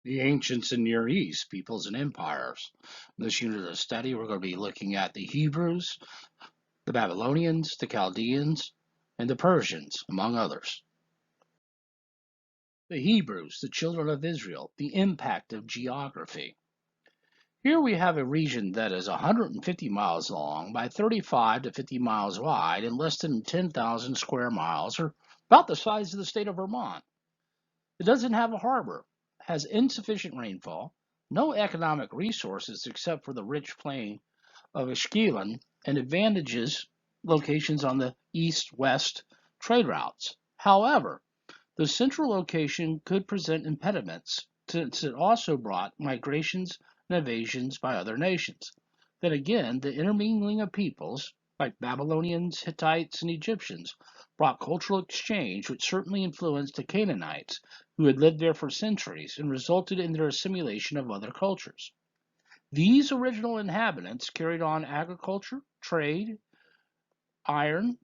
The ancients and Near East peoples and empires. In this unit of study, we're going to be looking at the Hebrews, the Babylonians, the Chaldeans, and the Persians, among others. The Hebrews, the children of Israel, the impact of geography. Here we have a region that is 150 miles long by 35 to 50 miles wide and less than 10,000 square miles, or about the size of the state of Vermont. It doesn't have a harbor, has insufficient rainfall, no economic resources except for the rich plain of Ashkelon, and advantages locations on the east-west trade routes. However, the central location could present impediments since it also brought migrations and invasions by other nations. Then again, the intermingling of peoples, like Babylonians, Hittites, and Egyptians, brought cultural exchange which certainly influenced the Canaanites, who had lived there for centuries, and resulted in their assimilation of other cultures. These original inhabitants carried on agriculture, trade, iron,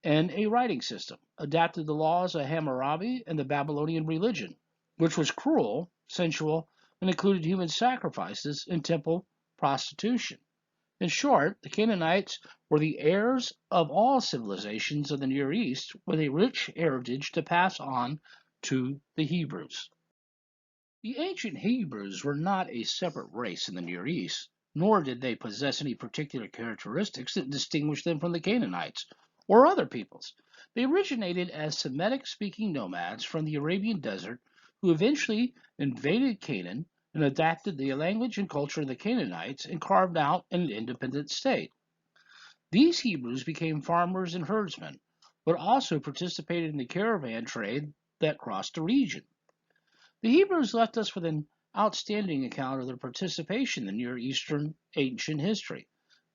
and a writing system, adapted the laws of Hammurabi and the Babylonian religion, which was cruel, sensual, and included human sacrifices and temple prostitution. In short, the Canaanites were the heirs of all civilizations of the Near East with a rich heritage to pass on to the Hebrews. The ancient Hebrews were not a separate race in the Near East, nor did they possess any particular characteristics that distinguished them from the Canaanites or other peoples. They originated as Semitic speaking nomads from the Arabian desert who eventually invaded Canaan and adapted the language and culture of the Canaanites and carved out an independent state. These Hebrews became farmers and herdsmen, but also participated in the caravan trade that crossed the region. The Hebrews left us with an outstanding account of their participation in Near Eastern ancient history.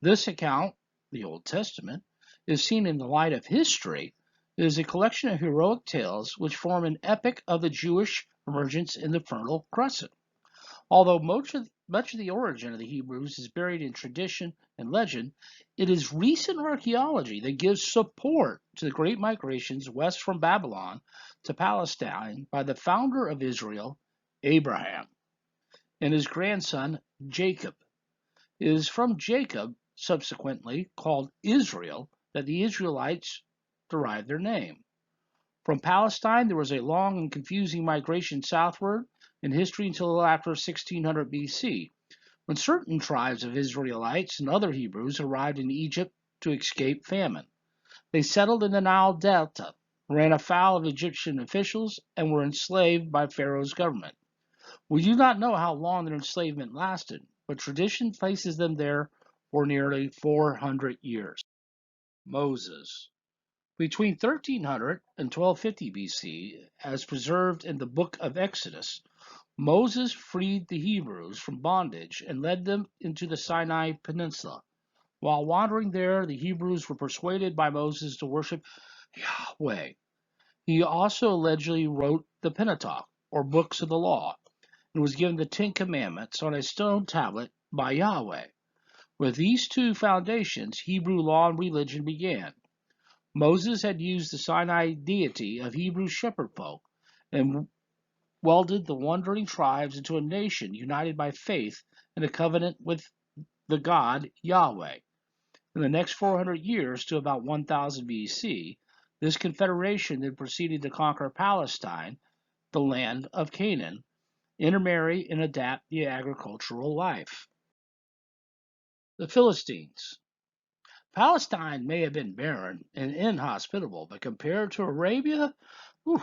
This account, the Old Testament, is seen in the light of history. It is a collection of heroic tales which form an epic of the Jewish emergence in the Fertile Crescent. Although much of the origin of the Hebrews is buried in tradition and legend, it is recent archaeology that gives support to the great migrations west from Babylon to Palestine by the founder of Israel, Abraham, and his grandson, Jacob. It is from Jacob, subsequently called Israel, that the Israelites derived their name. From Palestine, there was a long and confusing migration southward in history until after 1600 BC, when certain tribes of Israelites and other Hebrews arrived in Egypt to escape famine. They settled in the Nile Delta, ran afoul of Egyptian officials, and were enslaved by Pharaoh's government. We do not know how long their enslavement lasted, but tradition places them there for nearly 400 years. Moses. Between 1300 and 1250 BC, as preserved in the Book of Exodus, Moses freed the Hebrews from bondage and led them into the Sinai Peninsula. While wandering there, the Hebrews were persuaded by Moses to worship Yahweh. He also allegedly wrote the Pentateuch, or books of the law, and was given the Ten Commandments on a stone tablet by Yahweh. With these two foundations, Hebrew law and religion began. Moses had used the Sinai deity of Hebrew shepherd folk and welded the wandering tribes into a nation united by faith and a covenant with the God Yahweh. In the next 400 years to about 1000 BC, this confederation then proceeded to conquer Palestine, the land of Canaan, intermarry and adapt the agricultural life. The Philistines. Palestine may have been barren and inhospitable, but compared to Arabia, whew,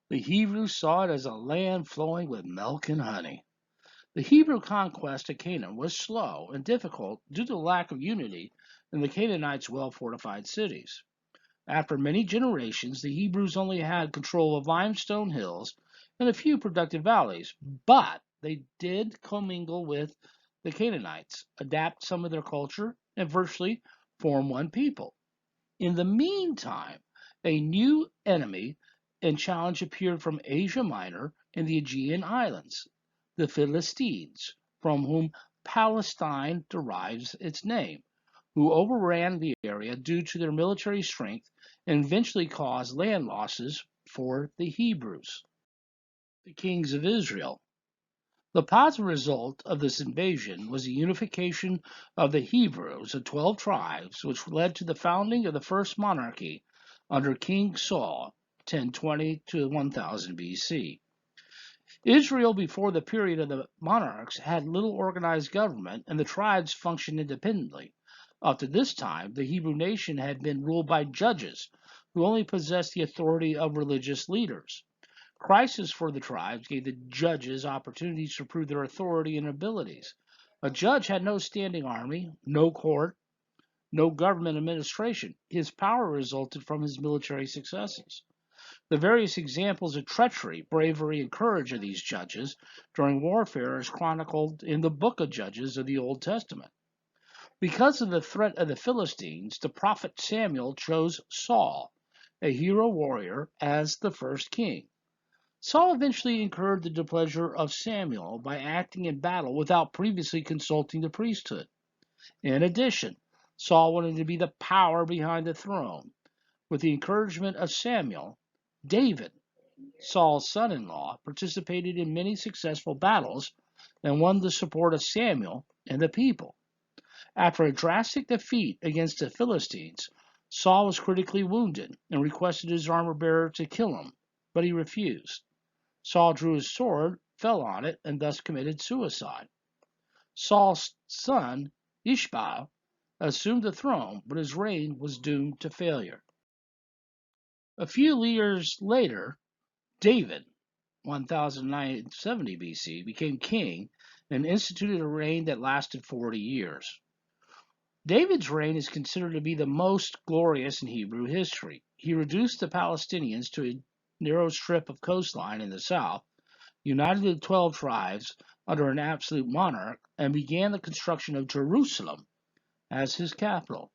the Hebrews saw it as a land flowing with milk and honey. The Hebrew conquest of Canaan was slow and difficult due to the lack of unity in the Canaanites' well fortified cities. After many generations, the Hebrews only had control of limestone hills and a few productive valleys, but they did commingle with the Canaanites, adapt some of their culture, and virtually form one people. In the meantime, a new enemy and challenge appeared from Asia Minor and the Aegean Islands, the Philistines, from whom Palestine derives its name, who overran the area due to their military strength and eventually caused land losses for the Hebrews. The kings of Israel. The positive result of this invasion was the unification of the Hebrews of 12 tribes, which led to the founding of the first monarchy under King Saul, 1020 to 1000 BC. Israel, before the period of the monarchs, had little organized government, and the tribes functioned independently. Up to this time, the Hebrew nation had been ruled by judges, who only possessed the authority of religious leaders. Crisis for the tribes gave the judges opportunities to prove their authority and abilities. A judge had no standing army, no court, no government administration. His power resulted from his military successes. The various examples of treachery, bravery, and courage of these judges during warfare is chronicled in the book of Judges of the Old Testament. Because of the threat of the Philistines, the prophet Samuel chose Saul, a hero warrior, as the first king. Saul eventually incurred the displeasure of Samuel by acting in battle without previously consulting the priesthood. In addition, Saul wanted to be the power behind the throne. With the encouragement of Samuel, David, Saul's son-in-law, participated in many successful battles and won the support of Samuel and the people. After a drastic defeat against the Philistines, Saul was critically wounded and requested his armor-bearer to kill him, but he refused. Saul drew his sword, fell on it, and thus committed suicide. Saul's son, Ishbaal, assumed the throne, but his reign was doomed to failure. A few years later, David, 1970 BC, became king and instituted a reign that lasted 40 years. David's reign is considered to be the most glorious in Hebrew history. He reduced the Palestinians to a narrow strip of coastline in the south, united the 12 tribes under an absolute monarch, and began the construction of Jerusalem as his capital.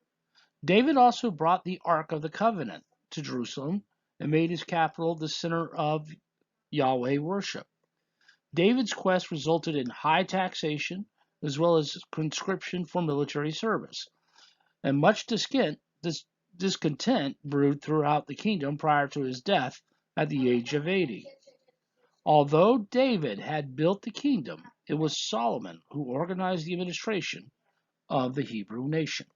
David also brought the Ark of the Covenant to Jerusalem and made his capital the center of Yahweh worship. David's quest resulted in high taxation as well as conscription for military service, and much discontent brewed throughout the kingdom prior to his death at the age of 80. Although David had built the kingdom, it was Solomon who organized the administration of the Hebrew nation.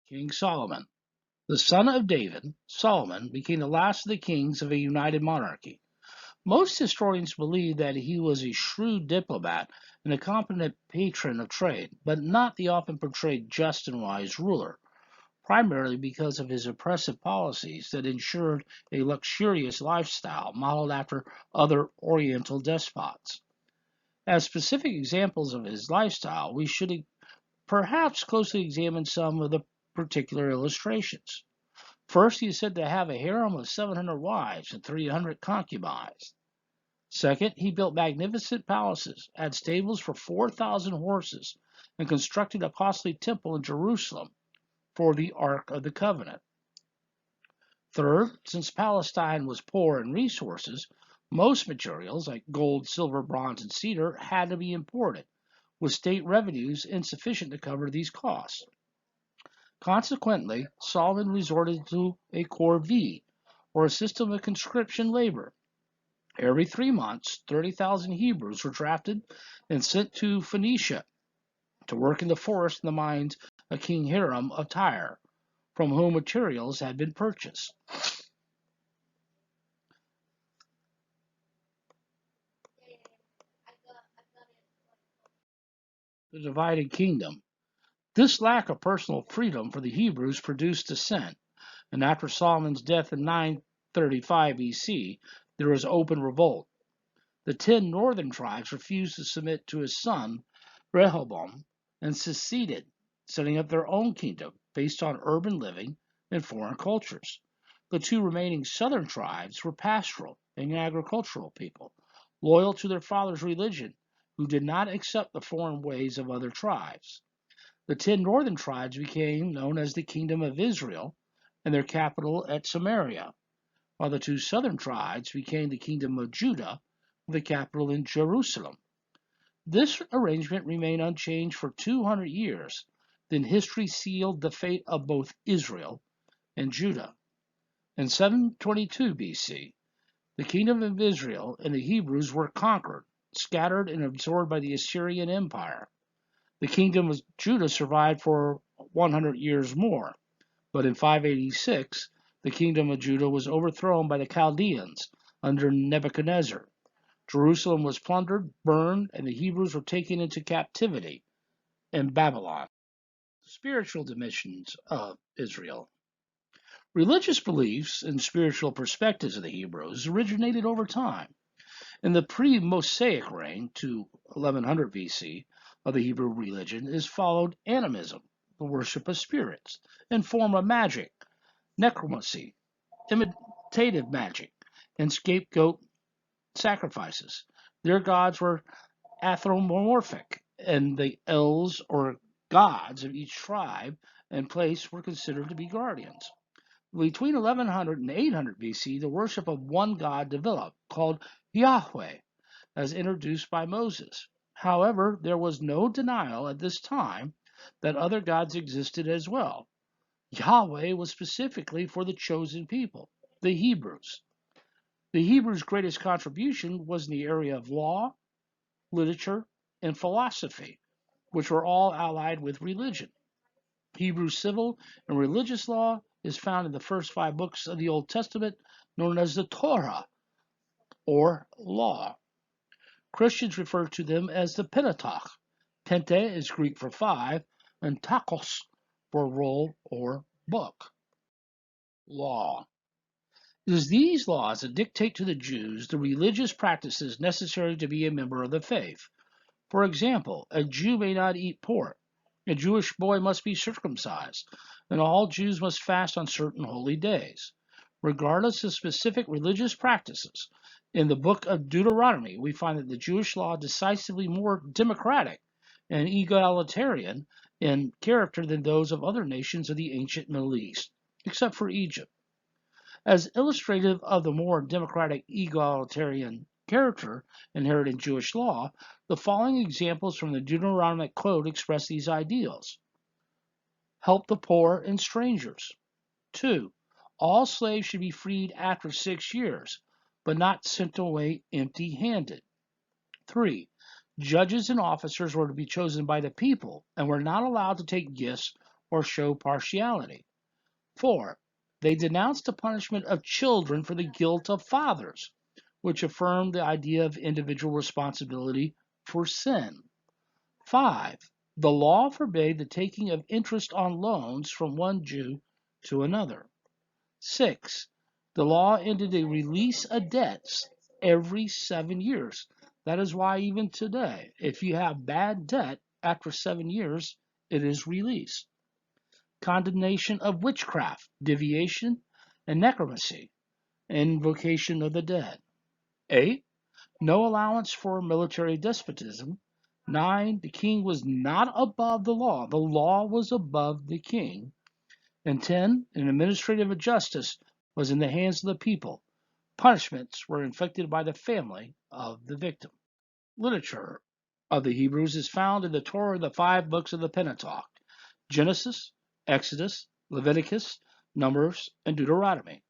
King Solomon. The son of David, Solomon, became the last of the kings of a united monarchy. Most historians believe that he was a shrewd diplomat and a competent patron of trade, but not the often portrayed just and wise ruler, primarily because of his oppressive policies that ensured a luxurious lifestyle modeled after other Oriental despots. As specific examples of his lifestyle, we should perhaps closely examine some of the particular illustrations. First, he is said to have a harem of 700 wives and 300 concubines. Second, he built magnificent palaces, had stables for 4,000 horses, and constructed a costly temple in Jerusalem for the Ark of the Covenant. Third, since Palestine was poor in resources, most materials like gold, silver, bronze, and cedar had to be imported, with state revenues insufficient to cover these costs. Consequently, Solomon resorted to a corvée, or a system of conscription labor. Every 3 months, 30,000 Hebrews were drafted and sent to Phoenicia to work in the forest and the mines of King Hiram of Tyre, from whom materials had been purchased. The divided kingdom. This lack of personal freedom for the Hebrews produced dissent, and after Solomon's death in 935 BC, there was open revolt. The 10 northern tribes refused to submit to his son, Rehoboam, and seceded, setting up their own kingdom based on urban living and foreign cultures. The 2 remaining southern tribes were pastoral and agricultural people, loyal to their father's religion, who did not accept the foreign ways of other tribes. The 10 northern tribes became known as the Kingdom of Israel, and their capital at Samaria, while the 2 southern tribes became the Kingdom of Judah, with the capital in Jerusalem. This arrangement remained unchanged for 200 years. Then history sealed the fate of both Israel and Judah. In 722 BC, the kingdom of Israel and the Hebrews were conquered, scattered and absorbed by the Assyrian Empire. The kingdom of Judah survived for 100 years more, but in 586, the kingdom of Judah was overthrown by the Chaldeans under Nebuchadnezzar. Jerusalem was plundered, burned, and the Hebrews were taken into captivity in Babylon. Spiritual dimensions of Israel. Religious beliefs and spiritual perspectives of the Hebrews originated over time. In the pre-Mosaic reign to 1100 BC of the Hebrew religion is followed animism, the worship of spirits, in form of magic, necromancy, imitative magic, and scapegoat sacrifices. Their gods were anthropomorphic, and the elves or gods of each tribe and place were considered to be guardians. Between 1100 and 800 BC, the worship of one god developed, called Yahweh, as introduced by Moses. However, there was no denial at this time that other gods existed as well. Yahweh was specifically for the chosen people, the Hebrews. The Hebrews' greatest contribution was in the area of law, literature, and philosophy, which were all allied with religion. Hebrew civil and religious law is found in the first 5 books of the Old Testament, known as the Torah, or law. Christians refer to them as the Pentateuch. Pente is Greek for 5, and tachos for roll or book. Law. It is these laws that dictate to the Jews the religious practices necessary to be a member of the faith. For example, a Jew may not eat pork, a Jewish boy must be circumcised, and all Jews must fast on certain holy days. Regardless of specific religious practices, in the book of Deuteronomy, we find that the Jewish law is decisively more democratic and egalitarian in character than those of other nations of the ancient Middle East, except for Egypt. As illustrative of the more democratic egalitarian character inherent in Jewish law, the following examples from the Deuteronomic Code express these ideals. Help the poor and strangers. 2. All slaves should be freed after 6 years, but not sent away empty-handed. 3. Judges and officers were to be chosen by the people and were not allowed to take gifts or show partiality. 4. They denounced the punishment of children for the guilt of fathers, which affirmed the idea of individual responsibility for sin. 5. The law forbade the taking of interest on loans from one Jew to another. 6. The law ended the release of debts every 7 years. That is why even today, if you have bad debt after 7 years, it is released. Condemnation of witchcraft, divination, and necromancy, invocation of the dead. 8. No allowance for military despotism. 9. The king was not above the law was above the king. And 10. An administrative justice was in the hands of the people. Punishments were inflicted by the family of the victim. Literature of the Hebrews is found in the Torah, the 5 books of the Pentateuch: Genesis, Exodus, Leviticus, Numbers, and Deuteronomy.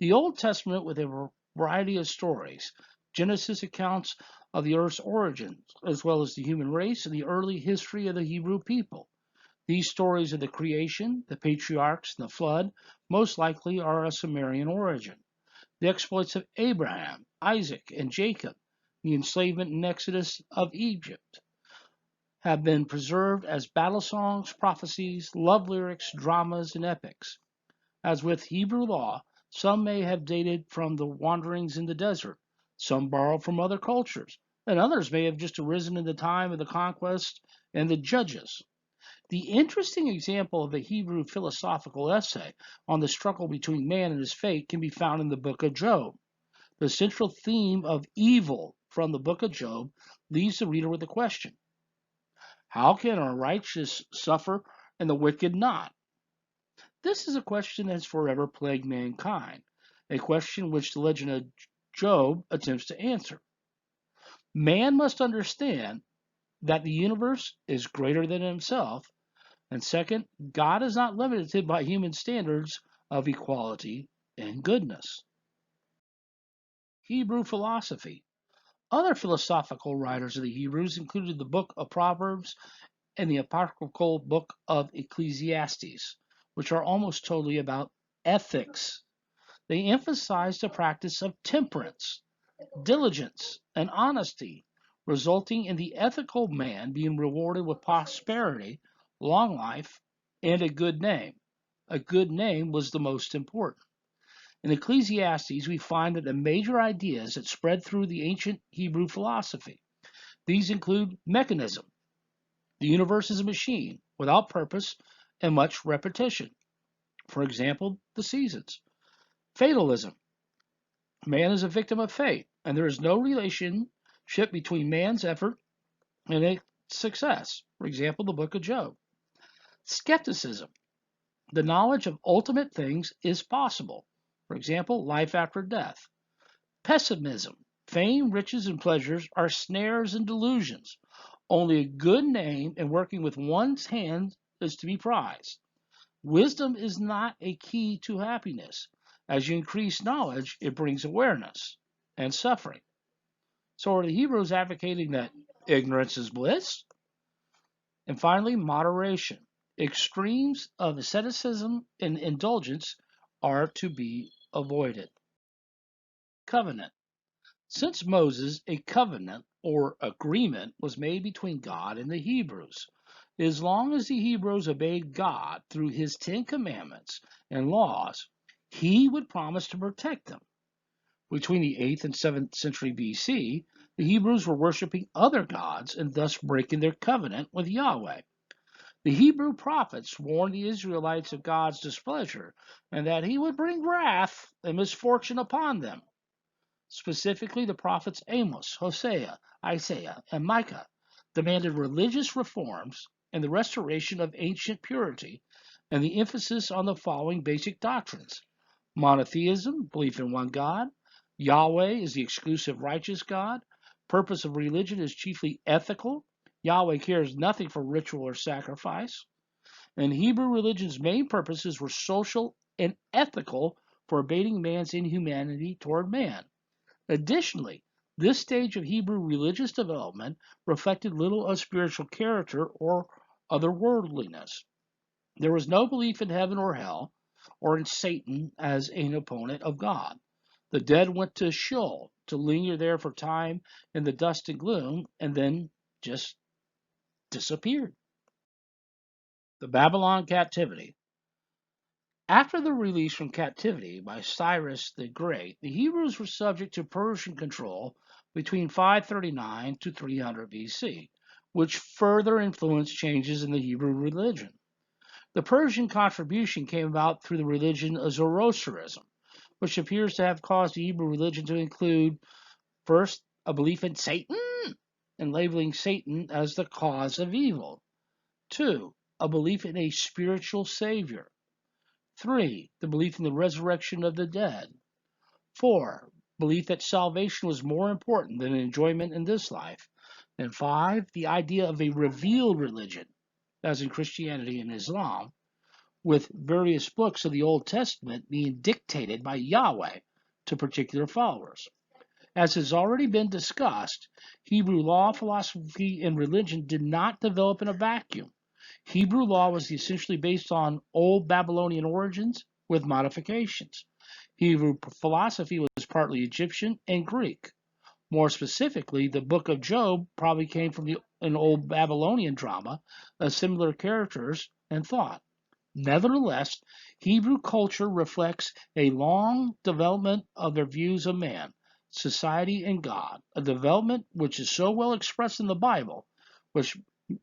The Old Testament with a variety of stories. Genesis accounts of the earth's origins, as well as the human race and the early history of the Hebrew people. These stories of the creation, the patriarchs, and the flood most likely are of Sumerian origin. The exploits of Abraham, Isaac, and Jacob, the enslavement and exodus of Egypt, have been preserved as battle songs, prophecies, love lyrics, dramas, and epics. As with Hebrew law, some may have dated from the wanderings in the desert, some borrowed from other cultures, and others may have just arisen in the time of the conquest and the judges. The interesting example of a Hebrew philosophical essay on the struggle between man and his fate can be found in the book of Job. The central theme of evil from the book of Job leaves the reader with a question: how can a righteous suffer and the wicked not? This is a question that has forever plagued mankind, a question which the legend of Job attempts to answer. Man must understand that the universe is greater than himself, and second, God is not limited by human standards of equality and goodness. Hebrew philosophy. Other philosophical writers of the Hebrews included the book of Proverbs and the apocryphal book of Ecclesiastes, which are almost totally about ethics. They emphasize the practice of temperance, diligence, and honesty, resulting in the ethical man being rewarded with prosperity, long life, and a good name. A good name was the most important. In Ecclesiastes, we find that the major ideas that spread through the ancient Hebrew philosophy. These include mechanism. The universe is a machine without purpose and much repetition. For example, the seasons. Fatalism. Man is a victim of fate, and there is no relationship between man's effort and a success. For example, the book of Job. Skepticism. The knowledge of ultimate things is possible. For example, life after death. Pessimism. Fame, riches, and pleasures are snares and delusions. Only a good name and working with one's hand is to be prized. Wisdom is not a key to happiness. As you increase knowledge, it brings awareness and suffering. So are the Hebrews advocating that ignorance is bliss? And finally, moderation. Extremes of asceticism and indulgence are to be avoided. Covenant. Since Moses, a covenant or agreement was made between God and the Hebrews. As long as the Hebrews obeyed God through his 10 commandments and laws, he would promise to protect them. Between the 8th and 7th century BC, the Hebrews were worshiping other gods and thus breaking their covenant with Yahweh. The Hebrew prophets warned the Israelites of God's displeasure and that he would bring wrath and misfortune upon them. Specifically, the prophets Amos, Hosea, Isaiah, and Micah demanded religious reforms and the restoration of ancient purity, and the emphasis on the following basic doctrines: monotheism, belief in one God; Yahweh is the exclusive righteous God; purpose of religion is chiefly ethical; Yahweh cares nothing for ritual or sacrifice; and Hebrew religion's main purposes were social and ethical for abating man's inhumanity toward man. Additionally, this stage of Hebrew religious development reflected little of spiritual character or otherworldliness. There was no belief in heaven or hell, or in Satan as an opponent of God. The dead went to Sheol to linger there for time in the dust and gloom, and then just disappeared. The Babylon captivity. After the release from captivity by Cyrus the Great, the Hebrews were subject to Persian control between 539 to 300 BC, which further influenced changes in the Hebrew religion. The Persian contribution came about through the religion of Zoroastrianism, which appears to have caused the Hebrew religion to include, first, a belief in Satan and labeling Satan as the cause of evil; two, a belief in a spiritual savior; 3. The belief in the resurrection of the dead. 4. Belief that salvation was more important than enjoyment in this life. And 5. The idea of a revealed religion, as in Christianity and Islam, with various books of the Old Testament being dictated by Yahweh to particular followers. As has already been discussed, Hebrew law, philosophy, and religion did not develop in a vacuum. Hebrew law was essentially based on old Babylonian origins with modifications. Hebrew philosophy was partly Egyptian and Greek. More specifically, the book of Job probably came from an old Babylonian drama of similar characters and thought. Nevertheless, Hebrew culture reflects a long development of their views of man, society, and God, a development which is so well expressed in the Bible, which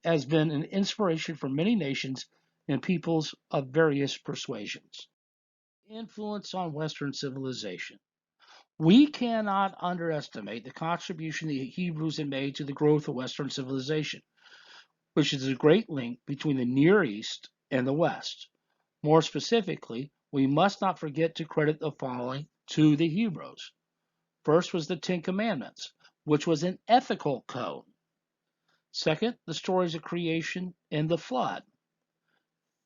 has been an inspiration for many nations and peoples of various persuasions. Influence on Western civilization. We cannot underestimate the contribution the Hebrews have made to the growth of Western civilization, which is a great link between the Near East and the West. More specifically, we must not forget to credit the following to the Hebrews. First was the 10 Commandments, which was an ethical code. Second, the stories of creation and the flood.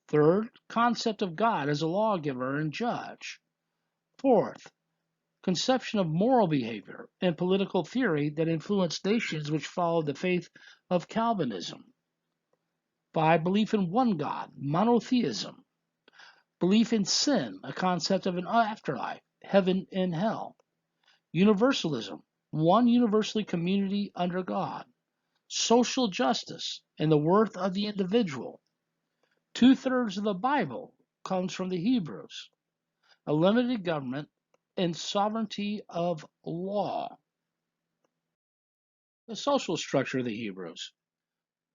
Third, concept of God as a lawgiver and judge. Fourth, conception of moral behavior, and political theory that influenced nations which followed the faith of Calvinism. 5. Belief in one God, monotheism. Belief in sin, a concept of an afterlife, heaven and hell. Universalism, one universally community under God. Social justice and the worth of the individual. 2/3 of the Bible comes from the Hebrews. A limited government and sovereignty of law. The social structure of the Hebrews.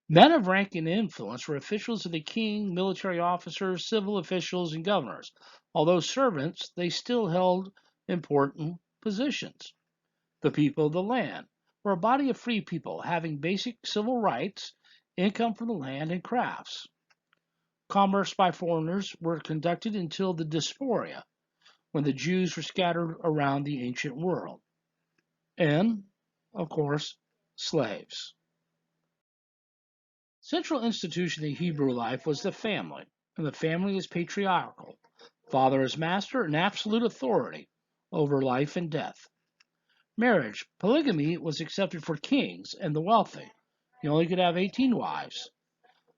Men of rank and influence were officials of the king, military officers, civil officials, and governors. Although servants, they still held important positions. The people of the land were a body of free people having basic civil rights, income from the land, and crafts. Commerce by foreigners were conducted until the diaspora, when the Jews were scattered around the ancient world. And, of course, slaves. Central institution of Hebrew life was the family, and the family is patriarchal. Father is master and absolute authority over life and death. Marriage, polygamy was accepted for kings and the wealthy. You only could have 18 wives.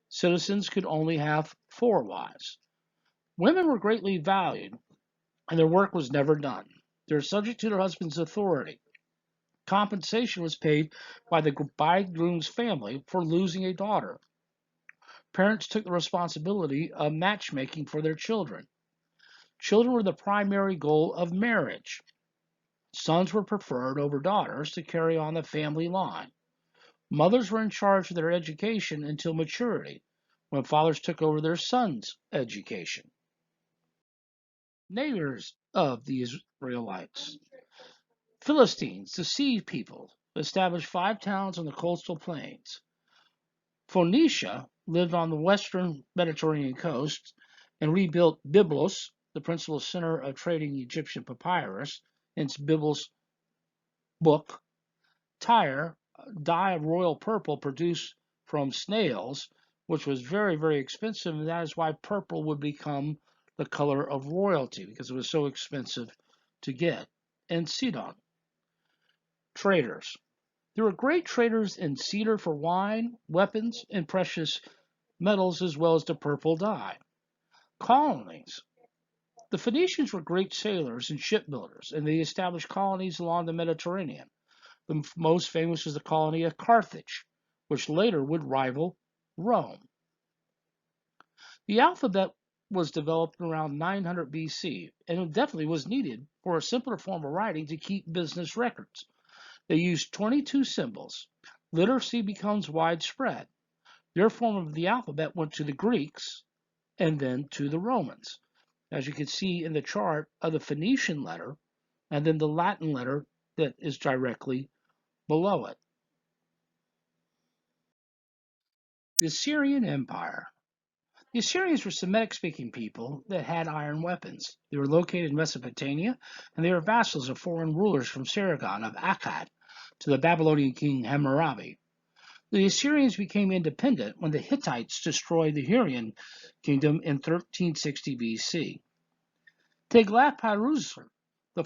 Citizens could only have 4 wives. Women were greatly valued, and their work was never done. They were subject to their husband's authority. Compensation was paid by the bridegroom's family for losing a daughter. Parents took the responsibility of matchmaking for their children. Children were the primary goal of marriage. Sons were preferred over daughters to carry on the family line. Mothers were in charge of their education until maturity, when fathers took over their sons' education. Neighbors of the Israelites. Philistines, the sea people, established 5 towns on the coastal plains. Phoenicia lived on the western Mediterranean coast and rebuilt Byblos, the principal center of trading Egyptian papyrus, hence Byblos' book. Tyre, dye of royal purple produced from snails, which was very, very expensive, and that is why purple would become the color of royalty, because it was so expensive to get. And Sidon. Traders. There were great traders in cedar for wine, weapons, and precious metals, as well as the purple dye. Colonies. The Phoenicians were great sailors and shipbuilders, and they established colonies along the Mediterranean. The most famous was the colony of Carthage, which later would rival Rome. The alphabet was developed around 900 BC, and it definitely was needed for a simpler form of writing to keep business records. They used 22 symbols. Literacy becomes widespread. Their form of the alphabet went to the Greeks and then to the Romans, as you can see in the chart of the Phoenician letter and then the Latin letter that is directly below it. The Assyrian Empire. The Assyrians were Semitic-speaking people that had iron weapons. They were located in Mesopotamia, and they were vassals of foreign rulers from Sargon of Akkad to the Babylonian king Hammurabi. The Assyrians became independent when the Hittites destroyed the Hurrian kingdom in 1360 BC. Tiglath-Pileser I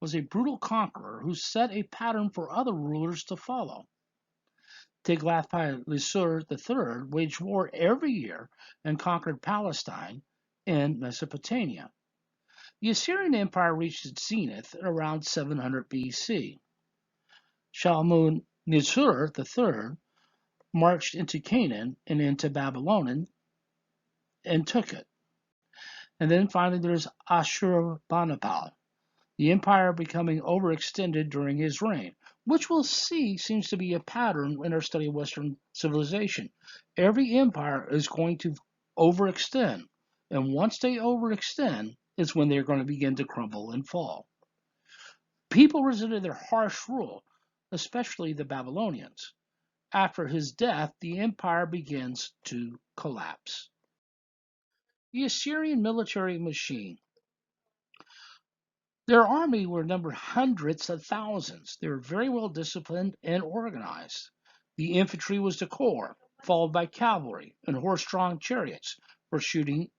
was a brutal conqueror who set a pattern for other rulers to follow. Tiglath-Pileser III waged war every year and conquered Palestine and Mesopotamia. The Assyrian Empire reached its zenith at around 700 BC. Shalmaneser III marched into Canaan and into Babylon and took it. And then finally there's Ashurbanipal, the empire becoming overextended during his reign, which we'll see seems to be a pattern in our study of Western civilization. Every empire is going to overextend, and once they overextend is when they're going to begin to crumble and fall. People resented their harsh rule, especially the Babylonians. After his death, the empire begins to collapse. The Assyrian military machine. Their army were numbered hundreds of thousands. They were very well disciplined and organized. The infantry was the core, followed by cavalry and horse-drawn chariots for shooting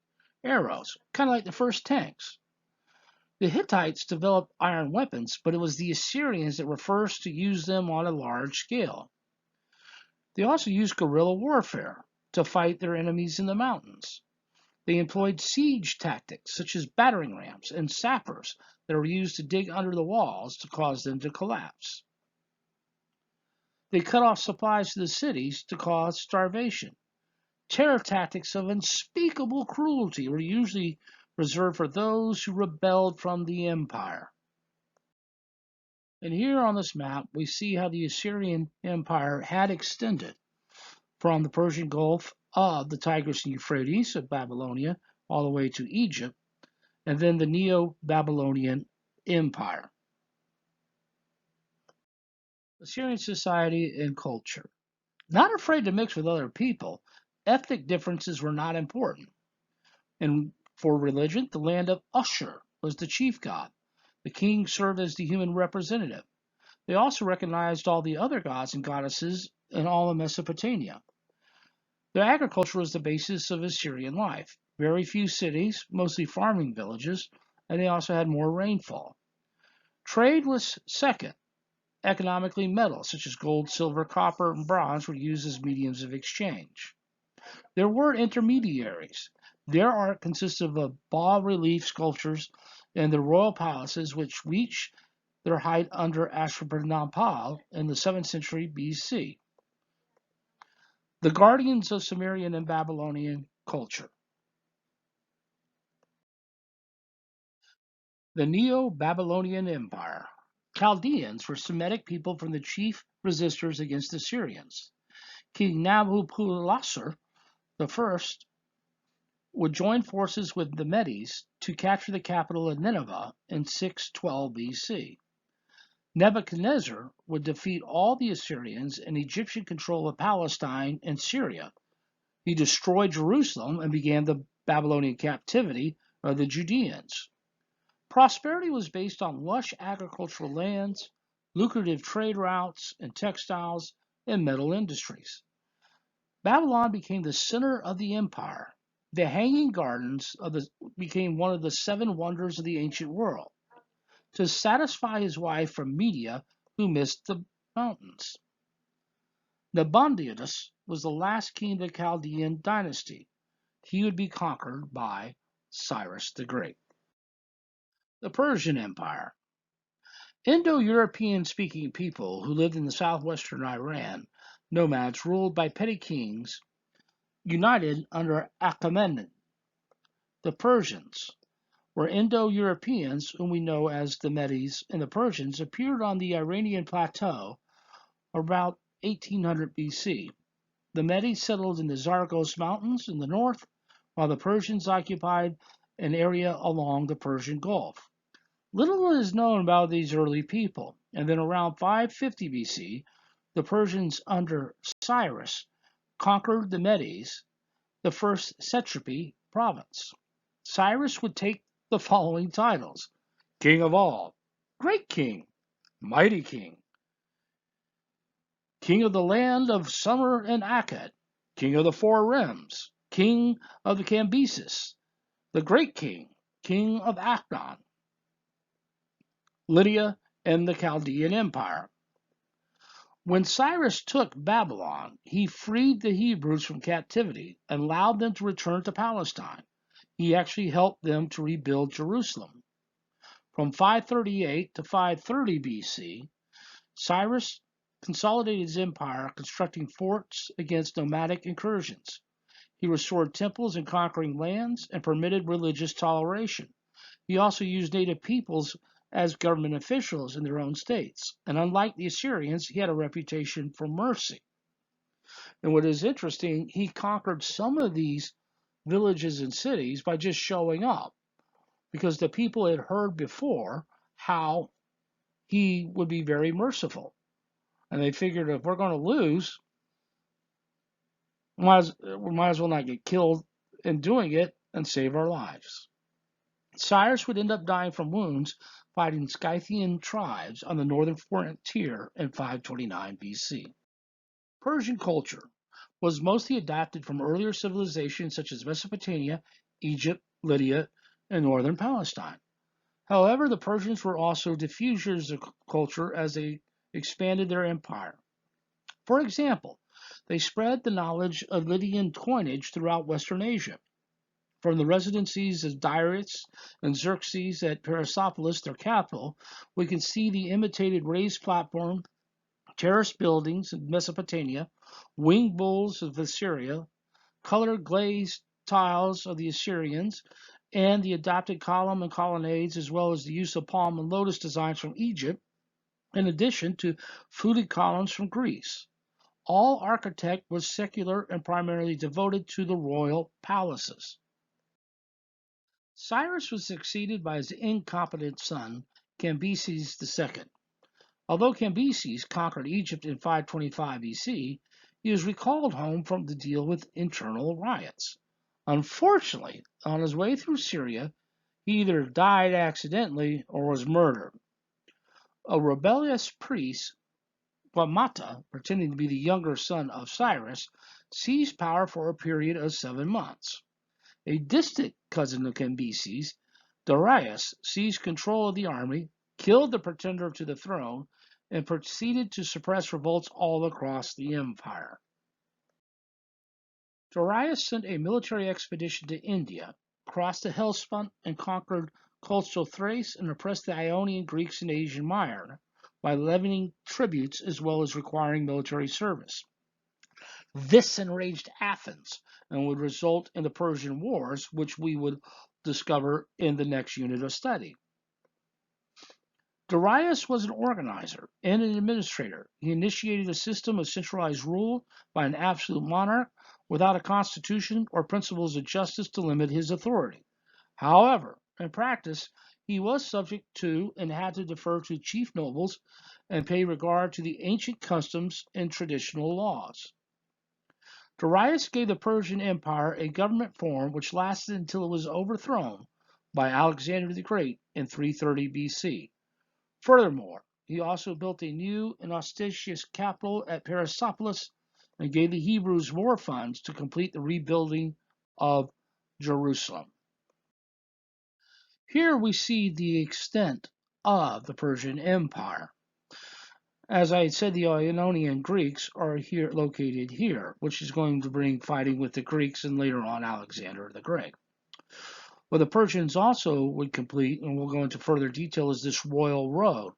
arrows, kind of like the first tanks. The Hittites developed iron weapons, but it was the Assyrians that were first to use them on a large scale. They also used guerrilla warfare to fight their enemies in the mountains. They employed siege tactics such as battering rams and sappers that were used to dig under the walls to cause them to collapse. They cut off supplies to the cities to cause starvation. Terror tactics of unspeakable cruelty were usually reserved for those who rebelled from the empire. And here on this map, we see how the Assyrian Empire had extended from the Persian Gulf of the Tigris and Euphrates of Babylonia all the way to Egypt, and then the Neo-Babylonian Empire. Assyrian society and culture. Not afraid to mix with other people, ethnic differences were not important. And for religion, the land of Ushur was the chief god. The king served as the human representative. They also recognized all the other gods and goddesses in all of Mesopotamia. Their agriculture was the basis of Assyrian life. Very few cities, mostly farming villages, and they also had more rainfall. Trade was second. Economically, metals such as gold, silver, copper, and bronze were used as mediums of exchange. There were intermediaries. Their art consisted of bas-relief sculptures in the royal palaces, which reached their height under Ashurbanipal in the 7th century BC. The guardians of Sumerian and Babylonian culture. The Neo-Babylonian Empire. Chaldeans were Semitic people from the chief resistors against the Assyrians. King Nabopolassar I would join forces with the Medes to capture the capital of Nineveh in 612 BC. Nebuchadnezzar would defeat all the Assyrians and Egyptian control of Palestine and Syria. He destroyed Jerusalem and began the Babylonian captivity of the Judeans. Prosperity was based on lush agricultural lands, lucrative trade routes, and textiles and metal industries. Babylon became the center of the empire. The Hanging Gardens became one of the 7 wonders of the ancient world to satisfy his wife from Media who missed the mountains. Nabonidus was the last king of the Chaldean dynasty. He would be conquered by Cyrus the Great. The Persian Empire. Indo-European speaking people who lived in the southwestern Iran, nomads ruled by petty kings, united under Achaemenid. The Persians were Indo-Europeans whom we know as the Medes, and the Persians appeared on the Iranian plateau about 1800 BC. The Medes settled in the Zagros Mountains in the north, while the Persians occupied an area along the Persian Gulf. Little is known about these early people, and then around 550 BC, the Persians under Cyrus conquered the Medes, the first satrapy province. Cyrus would take the following titles: King of all, Great King, Mighty King, King of the land of Summer and Akkad, King of the Four Realms, King of the Cambyses, the Great King, King of Akron, Lydia, and the Chaldean Empire. When Cyrus took Babylon, he freed the Hebrews from captivity and allowed them to return to Palestine. He actually helped them to rebuild Jerusalem. From 538 to 530 BC, Cyrus consolidated his empire, constructing forts against nomadic incursions. He restored temples and conquering lands and permitted religious toleration. He also used native peoples as government officials in their own states. And unlike the Assyrians, he had a reputation for mercy. And what is interesting, he conquered some of these villages and cities by just showing up, because the people had heard before how he would be very merciful. And they figured if we're going to lose, we might as well not get killed in doing it and save our lives. Cyrus would end up dying from wounds fighting Scythian tribes on the northern frontier in 529 BC. Persian culture was mostly adapted from earlier civilizations such as Mesopotamia, Egypt, Lydia, and northern Palestine. However, the Persians were also diffusers of culture as they expanded their empire. For example, they spread the knowledge of Lydian coinage throughout Western Asia. From the residencies of Darius and Xerxes at Persepolis, their capital, we can see the imitated raised platform, terrace buildings in Mesopotamia, winged bulls of Assyria, colored glazed tiles of the Assyrians, and the adopted column and colonnades, as well as the use of palm and lotus designs from Egypt, in addition to fluted columns from Greece. All architect was secular and primarily devoted to the royal palaces. Cyrus was succeeded by his incompetent son, Cambyses II. Although Cambyses conquered Egypt in 525 BC, he was recalled home to deal with internal riots. Unfortunately, on his way through Syria, he either died accidentally or was murdered. A rebellious priest, Wamata, pretending to be the younger son of Cyrus, seized power for a period of 7 months. A distant cousin of Cambyses, Darius, seized control of the army, killed the pretender to the throne, and proceeded to suppress revolts all across the empire. Darius sent a military expedition to India, crossed the Hellespont, and conquered coastal Thrace and oppressed the Ionian Greeks in Asia Minor by levying tributes as well as requiring military service. This enraged Athens and would result in the Persian Wars, which we would discover in the next unit of study. Darius was an organizer and an administrator. He initiated a system of centralized rule by an absolute monarch without a constitution or principles of justice to limit his authority. However, in practice, he was subject to and had to defer to chief nobles and pay regard to the ancient customs and traditional laws. Darius gave the Persian Empire a government form which lasted until it was overthrown by Alexander the Great in 330 BC. Furthermore, he also built a new and auspicious capital at Persepolis and gave the Hebrews more funds to complete the rebuilding of Jerusalem. Here we see the extent of the Persian Empire. As I said, the Ionian Greeks are here located here, which is going to bring fighting with the Greeks and later on Alexander the Great. What the Persians also would complete, and we'll go into further detail, is this royal road,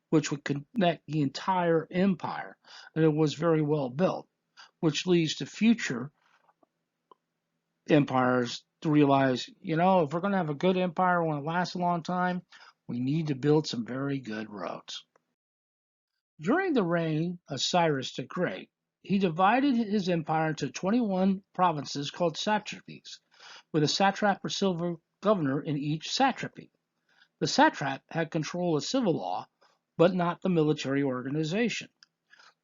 which would connect the entire empire, and it was very well built, which leads to future empires to realize, if we're going to have a good empire, want to last a long time, we need to build some very good roads. During the reign of Cyrus the Great, he divided his empire into 21 provinces called satrapies, with a satrap or civil governor in each satrapy. The satrap had control of civil law, but not the military organization.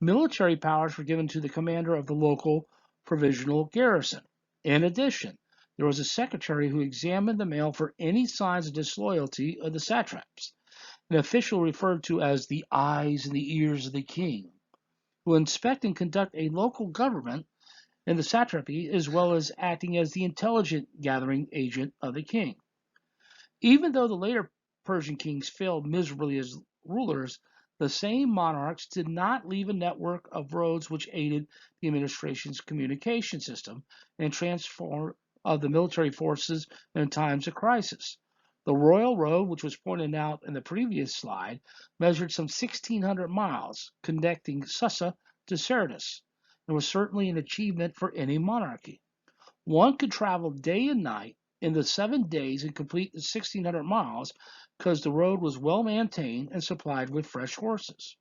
Military powers were given to the commander of the local provisional garrison. In addition, there was a secretary who examined the mail for any signs of disloyalty of the satraps, an official referred to as the eyes and the ears of the king, who inspect and conduct a local government in the satrapy as well as acting as the intelligence gathering agent of the king. Even though the later Persian kings failed miserably as rulers, the same monarchs did not leave a network of roads which aided the administration's communication system and transfer of the military forces in times of crisis. The Royal Road, which was pointed out in the previous slide, measured some 1,600 miles, connecting Susa to Sardis, and was certainly an achievement for any monarchy. One could travel day and night in the 7 days and complete the 1,600 miles because the road was well maintained and supplied with fresh horses.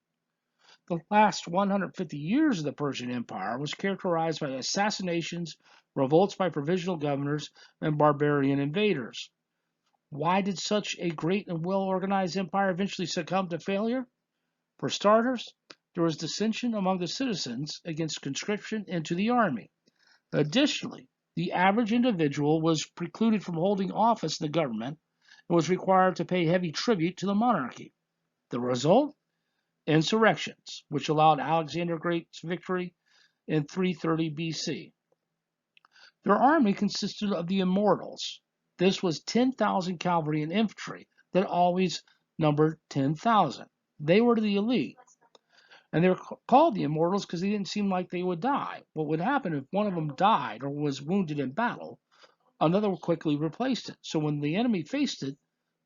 The last 150 years of the Persian Empire was characterized by assassinations, revolts by provisional governors, and barbarian invaders. Why did such a great and well-organized empire eventually succumb to failure? For starters, there was dissension among the citizens against conscription into the army. Additionally, the average individual was precluded from holding office in the government and was required to pay heavy tribute to the monarchy. The result? Insurrections, which allowed Alexander the Great's victory in 330 BC. Their army consisted of the Immortals. This was 10,000 cavalry and infantry that always numbered 10,000. They were the elite. And they were called the immortals because they didn't seem like they would die. What would happen if one of them died or was wounded in battle? Another quickly replaced it. So when the enemy faced it,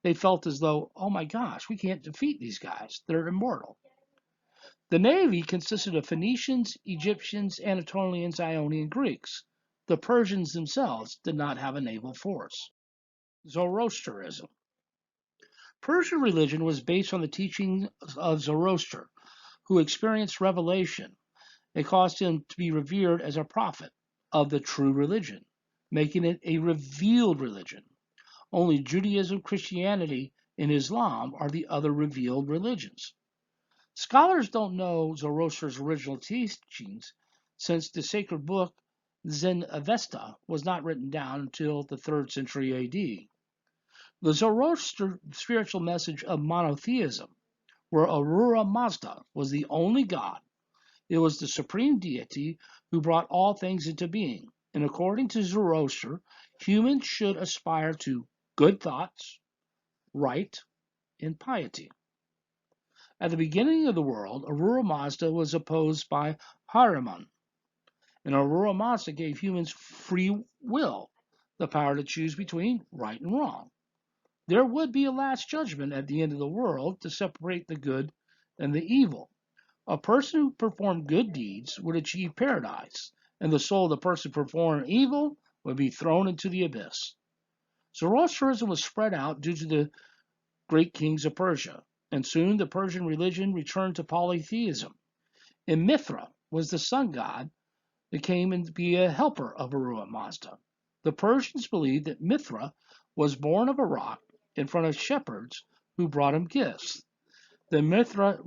they felt as though, oh my gosh, we can't defeat these guys. They're immortal. The navy consisted of Phoenicians, Egyptians, Anatolians, Ionian Greeks. The Persians themselves did not have a naval force. Zoroastrianism. Persian religion was based on the teachings of Zoroaster, who experienced revelation. It caused him to be revered as a prophet of the true religion, making it a revealed religion. Only Judaism, Christianity, and Islam are the other revealed religions. Scholars don't know Zoroaster's original teachings, since the sacred book Zend-Avesta was not written down until the 3rd century AD. The Zoroaster spiritual message of monotheism, where Ahura Mazda was the only god. It was the supreme deity who brought all things into being. And according to Zoroaster, humans should aspire to good thoughts, right, and piety. At the beginning of the world, Ahura Mazda was opposed by Hanuman, and Ahura Mazda gave humans free will, the power to choose between right and wrong. There would be a last judgment at the end of the world to separate the good and the evil. A person who performed good deeds would achieve paradise, and the soul of the person performing evil would be thrown into the abyss. Zoroastrianism was spread out due to the great kings of Persia, and soon the Persian religion returned to polytheism. And Mithra was the sun god that came to be a helper of Ahura Mazda. The Persians believed that Mithra was born of a rock in front of shepherds who brought him gifts. Then Mithra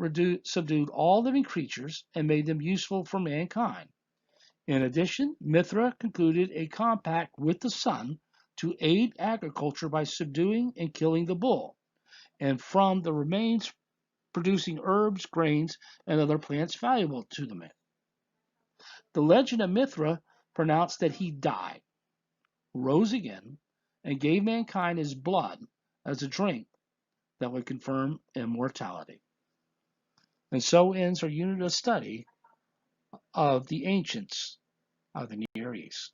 subdued all living creatures and made them useful for mankind. In addition, Mithra concluded a compact with the sun to aid agriculture by subduing and killing the bull, and from the remains producing herbs, grains, and other plants valuable to the man. The legend of Mithra pronounced that he died, rose again, and gave mankind his blood as a drink that would confirm immortality. And so ends our unit of study of the ancients of the Near East.